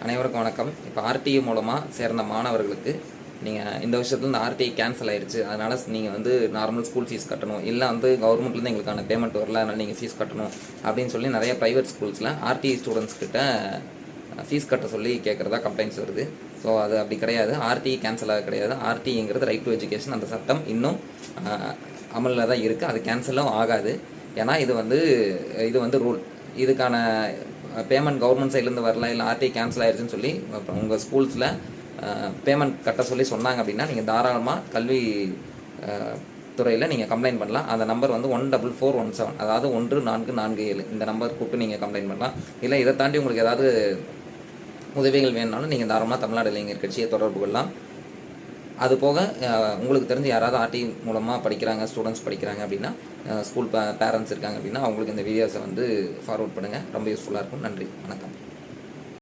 அனைவருக்கும் வணக்கம். இப்போ ஆர்டிஇ மூலமாக சேர்ந்த மாணவர்களுக்கு நீங்கள் இந்த வருஷத்துல இந்த ஆர்டிஇ கேன்சல் ஆயிடுச்சு, அதனால் நீங்கள் வந்து நார்மல் ஸ்கூல் ஃபீஸ் கட்டணும், இல்லை வந்து கவர்மெண்ட்லேருந்து எங்களுக்கான பேமெண்ட் வரல, அதனால் நீங்கள் ஃபீஸ் கட்டணும் அப்படின்னு சொல்லி நிறைய ப்ரைவேட் ஸ்கூல்ஸில் ஆர்டிஇ ஸ்டூடெண்ட்ஸ் கிட்ட ஃபீஸ் கட்ட சொல்லி கேட்குறதா கம்ப்ளைண்ட்ஸ் வருது. ஸோ அது அப்படி கிடையாது. ஆர்டிஇ கேன்சல் ஆக கிடையாது. ஆர்டிஇங்கிறது ரைட் டு எஜுகேஷன். அந்த சட்டம் இன்னும் அமலில் தான் இருக்குது. அது கேன்சலும் ஆகாது. ஏன்னா இது வந்து ரூல். இதுக்கான பேமெண்ட் கவர்மெண்ட் சைட்லேருந்து வரல, இல்லை ஆர்டிஐ கேன்சல் ஆயிடுச்சுன்னு சொல்லி உங்கள் ஸ்கூல்ஸில் பேமெண்ட் கட்ட சொல்லி சொன்னாங்க அப்படின்னா நீங்கள் தாராளமாக கல்வி துறையில் நீங்கள் கம்ப்ளைண்ட் பண்ணலாம். அந்த நம்பர் வந்து 14417, அதாவது 1447. இந்த நம்பர் கூப்பிட்டு நீங்கள் கம்ப்ளைண்ட் பண்ணலாம். இல்லை இதை தாண்டி உங்களுக்கு ஏதாவது உதவிகள் வேணுனாலும் நீங்கள் தாராளமாக தமிழ்நாடு இளைஞர் கட்சியை தொடர்பு கொள்ளலாம். அது போக உங்களுக்கு தெரிஞ்சு யாராவது ஆர்டி மூலமாக படிக்கிறாங்க, ஸ்டூடெண்ட்ஸ் படிக்கிறாங்க அப்படின்னா, ஸ்கூல் பேரண்ட்ஸ் இருக்காங்க அப்படின்னா அவங்களுக்கு இந்த வீடியோஸை வந்து ஃபார்வர்ட் பண்ணுங்கள். ரொம்ப யூஸ்ஃபுல்லாக இருக்கும். நன்றி, வணக்கம்.